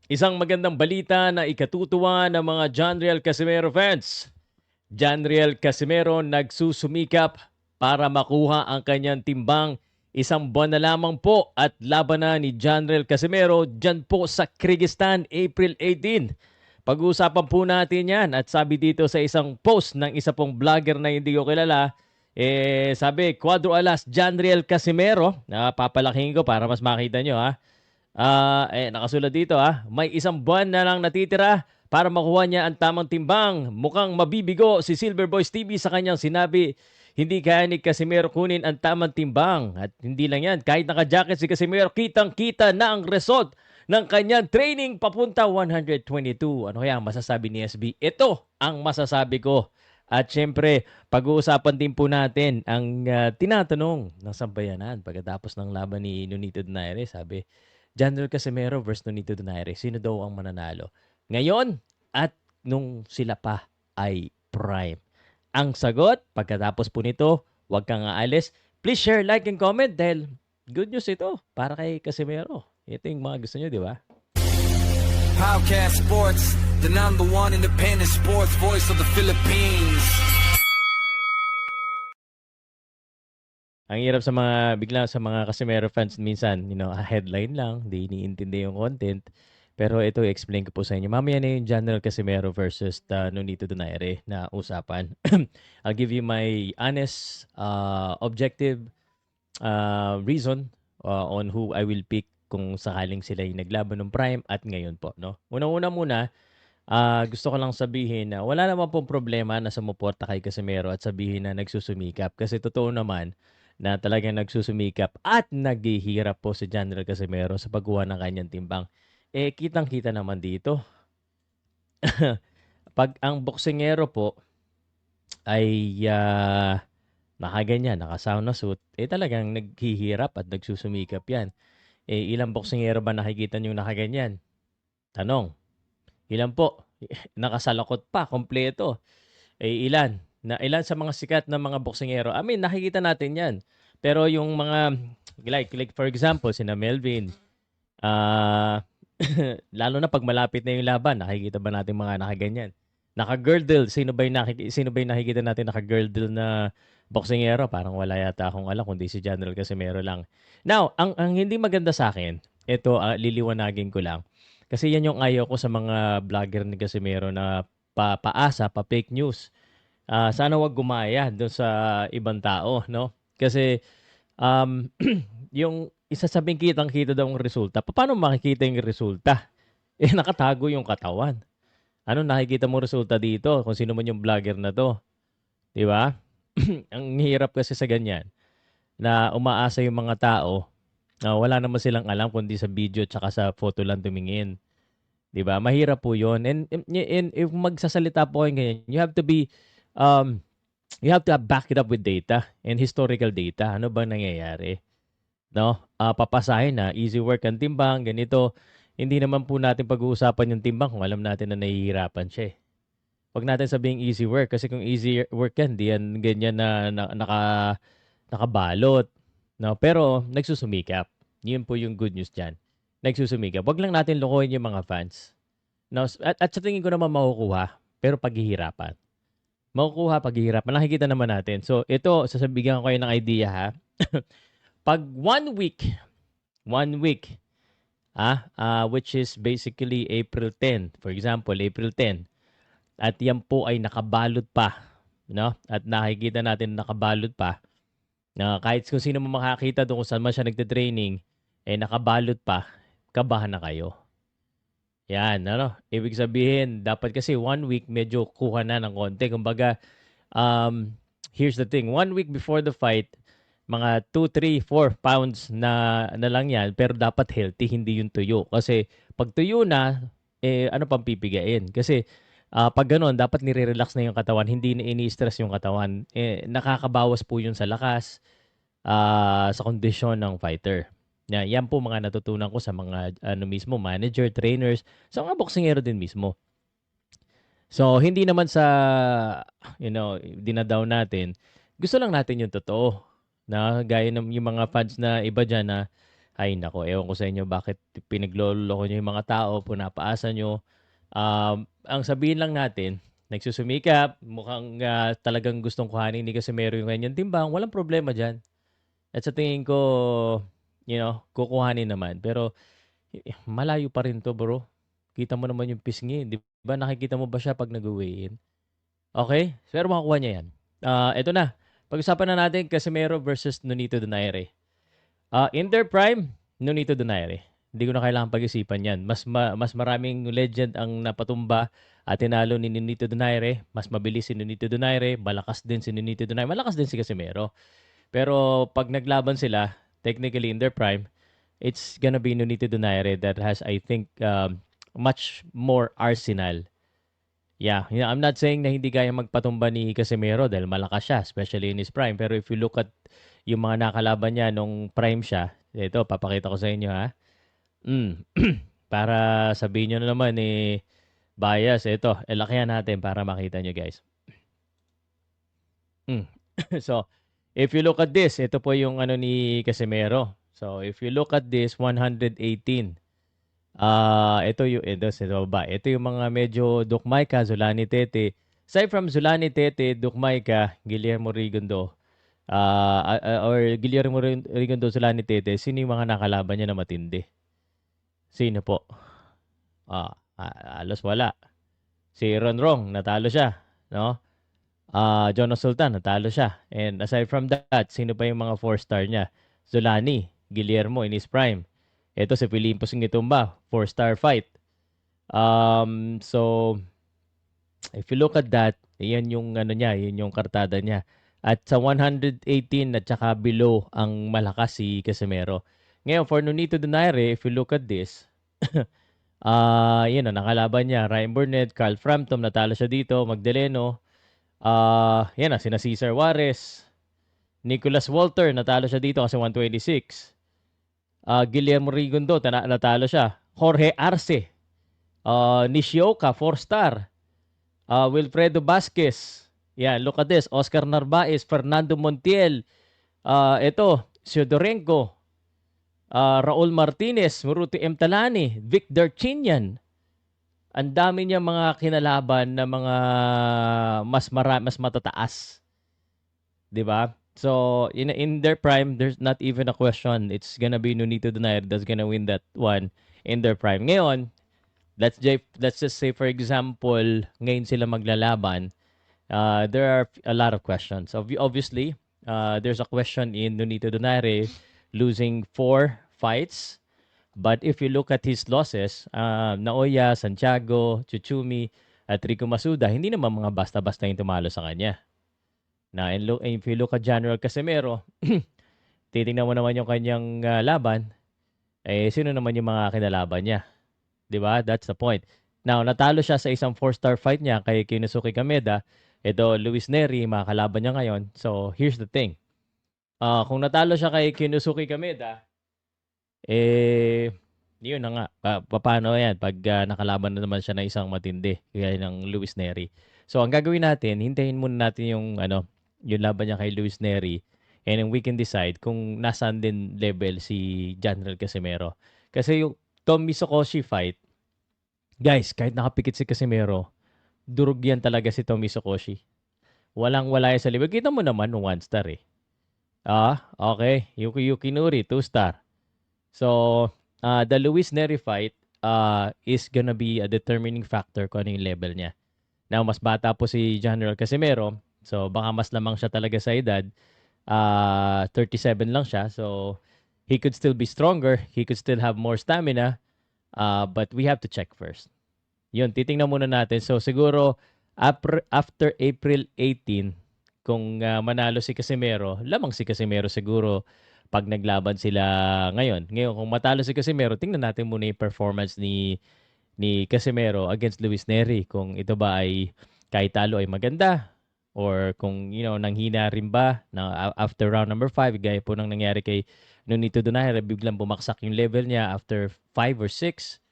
Isang magandang balita na ikatutuwa ng mga Jonriel Casimero fans. Jonriel Casimero nagsusumikap para makuha ang kanyang timbang. Isang buwan na lamang po at labanan ni Jonriel Casimero dyan po sa Kyrgyzstan, April 18. Pag-uusapan po natin yan at sabi dito sa isang post ng isa pong vlogger na hindi ko kilala, sabi, Cuadro Alas, Jonriel Casimero, papalaking ko para mas makita nyo ha. Nakasulat dito may isang buwan na lang natitira para makuha niya ang tamang timbang. Mukhang mabibigo si Silverboys TV sa kanyang sinabi. Hindi kaya ni Casimero kunin ang tamang timbang. At hindi lang yan, kahit naka-jacket si Casimero, kitang-kita na ang result ng kanyang training papunta 122. Ano kaya ang masasabi ni SB? Ito ang masasabi ko. At syempre, pag-uusapan din po natin ang tinatanong ng sambayanan pagkatapos ng laban ni Nonito Donaire. Sabi, Jandrel Casimero versus Nonito Donaire. Sino daw ang mananalo? Ngayon at nung sila pa ay prime. Ang sagot, pagkatapos po nito, huwag kang aalis. Please share, like, and comment dahil good news ito para kay Casimero. Ito yung mga gusto nyo, di ba? Podcast Sports, the #1 independent sports voice of the Philippines. Ang hirap sa mga, bigla sa mga Casimero fans minsan, a headline lang, di iniintindi yung content. Pero ito, explain ko po sa inyo. Mamaya na yung General Casimero versus Nonito Donaire na usapan. I'll give you my honest, objective reason on who I will pick kung sakaling sila yung naglaban ng Prime at ngayon po. No? Unang-una muna, gusto ko lang sabihin na wala naman pong problema na sumuporta kay Casimero at sabihin na nagsusumikap. Kasi totoo naman na talagang nagsusumikap at naghihirap po si General Casimero sa pagkuha ng kanyang timbang. Kitang-kita naman dito. Pag ang boksingero po ay nakaganyan, naka-sauna suit, talagang naghihirap at nagsusumikap yan. Ilang boksingero ba nakikita nyo nakaganyan? Tanong. Ilan po? Nakasalakot pa, kompleto. Ilan? Ilan sa mga sikat na mga boksingero? Nakikita natin yan. Pero yung mga, like for example, sina Melvin, lalo na pag malapit na yung laban, nakikita ba natin mga nakaganyan? Naka-girdle, sino ba yung nakikita natin naka-girdle na boksingero? Parang wala yata akong alam, kundi si General Casimero lang. Now, ang hindi maganda sa akin, ito, liliwanagin ko lang. Kasi yan yung ayaw ko sa mga vlogger ni Casimero na paasa, pa-fake news. Sana wag gumaya doon sa ibang tao, no? Kasi yung isasabing kitang-kita daw ang resulta. Paano makikita yung resulta? Nakatago yung katawan. Ano nakikita mo resulta dito kung sino man yung vlogger na to? 'Di ba? Ang hirap kasi sa ganyan na umaasa yung mga tao na wala naman silang alam kundi sa video tsaka sa photo lang tumingin. 'Di ba? Mahirap po 'yon. And if magsasalita po kayo ganyan, you have to back it up with data and historical data. Ano bang nangyayari? No? Papasahin na easy work ang timbang, ganito. Hindi naman po natin pag-uusapan yung timbang kung alam natin na nahihirapan siya. Huwag natin sabihing easy work kasi kung easy work yan, di yan ganyan nakabalot. No? Pero nagsusumikap. Yun po yung good news dyan. Nagsusumikap. Huwag lang natin lokohin yung mga fans. No? At sa tingin ko naman makukuha, pero paghihirapan. Makukuha paghihirapan. Nakikita naman natin. So ito, sasabihan ko kayo ng idea ha. Pag 1 week, which is basically April 10, for example, April 10, at yan po ay nakabalot pa, no? At nakikita natin nakabalot pa, na kahit kung sino mo makakita doon kung saan man siya nagte-training, nakabalot pa, kabahan na kayo. Yan, ano? Ibig sabihin, dapat kasi 1 week medyo kuha na ng konti. Kumbaga, here's the thing, 1 week before the fight, mga 2, 3, 4 pounds na lang yan, pero dapat healthy, hindi yung tuyo. Kasi pag tuyo na, ano pang pipigain? Kasi pag gano'n, dapat nire-relax na yung katawan, hindi na ini-stress yung katawan. Nakakabawas po yun sa lakas, sa kondisyon ng fighter. Yan po mga natutunan ko sa mga mismo, manager, trainers, sa mga boksingero din mismo. So, hindi naman sa, dinadown natin. Gusto lang natin yung totoo. Na gaya ng yung mga fans na iba dyan na Ay nako, ewan ko sa inyo bakit pinagloloko niyo yung mga tao, pinapaasa niyo. Ang sabihin lang natin, nagsusumikap, mukhang, talagang gustong kuhanin ni Casimero yung kanyang timbang, walang problema diyan. At sa tingin ko, kukuhanin naman. Pero malayo pa rin 'to, bro. Kita mo naman yung pisngi, 'di ba? Nakikita mo ba siya 'pag nagwe-weigh in? Okey, pero makukuha niya 'yan. Eto na, pag-usapan na natin Casimero versus Nonito Donaire. In their prime, Nonito Donaire. Hindi ko na kailangang pag-isipan 'yan. Mas maraming legend ang napatumba at tinalo ni Nonito Donaire. Mas mabilis si Nonito Donaire, malakas din si Nonito Donaire, malakas din si Casimero. Pero 'pag naglaban sila, technically in their prime, it's gonna be Nonito Donaire that has, I think, much more arsenal. Yeah, I'm not saying na hindi kayang magpatumba ni Casemiro dahil malakas siya, especially in his prime. Pero if you look at yung mga nakalaban niya nung prime siya, ito, papakita ko sa inyo ha. Para sabihin nyo na naman bias. Ito, lakihan natin para makita nyo guys. So, if you look at this, ito po yung ano ni Casemiro. So, if you look at this, 118. Ito yung mga medyo Dukmaika, Zulani Tete. Aside from Zulani Tete, Dukmaika, Guillermo Rigondo, or Guillermo Rigondo, Zulani Tete, sino yung mga nakalaban niya na matindi? Sino po? Alos wala. Si Ron Rong, natalo siya, no? Jonas Sultan, natalo siya. And aside from that, sino pa yung mga 4-star niya? Zulani, Guillermo in his prime. Ito si Philippe Singitumba, 4-star fight. So, if you look at that, yan yung ano niya, yun yung kartada niya. At sa 118 at saka below ang malakas si Casemiro. Ngayon, for Nonito Donaire, if you look at this, nakalaban niya. Ryan Burnett, Carl Frampton, natalo siya dito. Magdaleno, sina Cesar Juarez. Nicholas Walter, natalo siya dito kasi 126. Guillermo Rigondo, natalo siya. Jorge Arce. Nishioka, 4-star. Wilfredo Vasquez. Yeah, look at this. Oscar Narvaez, Fernando Montiel. Ito, Siodorenko. Raul Martinez, Muruti M. Talani, Vic Darchinyan. Ang dami niya mga kinalaban na mga mas matataas. 'Di ba? So, in their prime, there's not even a question. It's gonna be Nonito Donaire that's gonna win that one in their prime. Ngayon, let's just say, for example, ngayon sila maglalaban. There are a lot of questions. Obviously, there's a question in Nonito Donaire losing 4 fights. But if you look at his losses, Naoya, Santiago, Chuchumi, at Rico Masuda, hindi naman mga basta-basta yung tumalo sa kanya. Now, if you look at General Casimero, titingnan mo naman yung kanyang laban, sino naman yung mga kinalaban niya? 'Di ba? That's the point. Now, natalo siya sa isang 4-star fight niya kay Kinosuke Kameda. Ito, Luis Neri, mga kalaban niya ngayon. So, here's the thing. Kung natalo siya kay Kinosuke Kameda, yun na nga. Paano yan pag nakalaban na naman siya na isang matindi, kaya ng Luis Neri. So, ang gagawin natin, hintayin muna natin yung laban niya kay Luis Neri, and then we can decide kung nasaan din level si General Casimero. Kasi yung Tom Misokoshi fight, guys, kahit nakapikit si Casimero, durog yan talaga si Tom Misokoshi. Walang-wala yan sa level. Kita mo naman, 1-star eh. Okay. Yuki Nuri, 2-star. So, the Luis Neri fight is gonna be a determining factor kung ano yung level niya. Now, mas bata po si General Casimero. So, baka mas lamang siya talaga sa edad. 37 lang siya. So, he could still be stronger. He could still have more stamina. But we have to check first. Yun, titingnan muna natin. So, siguro, after April 18, kung manalo si Casimero, lamang si Casimero siguro pag naglaban sila ngayon. Ngayon, kung matalo si Casimero, tingnan natin muna yung performance ni Casimero against Luis Neri. Kung ito ba ay kahit talo ay maganda, or kung nanghina rin ba na after round number 5, gaya po nang nangyari kay Nonito Donaire, biglang bumaksak yung level niya after 5 or 6.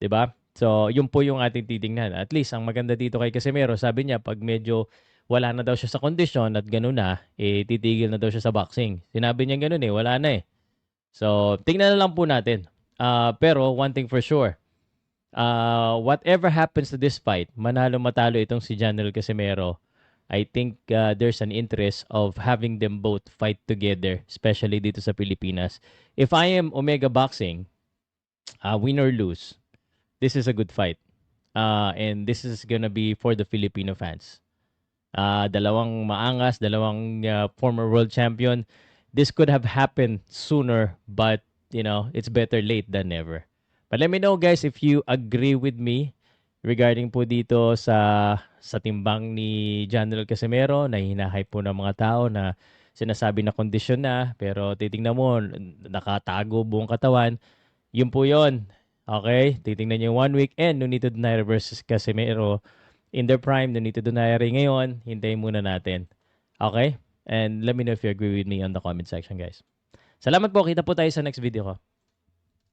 'Di ba? So, yun po yung ating titingnan. At least, ang maganda dito kay Casimero, sabi niya, pag medyo wala na daw siya sa kondisyon at gano'n na, titigil na daw siya sa boxing. Sinabi niya gano'n wala na So, tingnan na lang po natin. Pero one thing for sure, whatever happens to this fight, manalo-matalo itong si Janel Casimero, I think there's an interest of having them both fight together, especially dito sa Pilipinas. If I am Omega Boxing, win or lose, this is a good fight. And this is gonna be for the Filipino fans. Dalawang maangas, dalawang former world champion. This could have happened sooner, but it's better late than never. But let me know guys if you agree with me regarding po dito sa timbang ni Janel Casimero na hinahype po ng mga tao na sinasabi na kondisyon na, pero titingnan mo nakatago buong katawan. Yun po yun. Okay? Titingnan niyo 1 week and Nonito Donaire versus Casimero in their prime. Nonito Donaire ngayon. Hintayin muna natin. Okay? And let me know if you agree with me on the comment section, guys. Salamat po. Kita po tayo sa next video ko.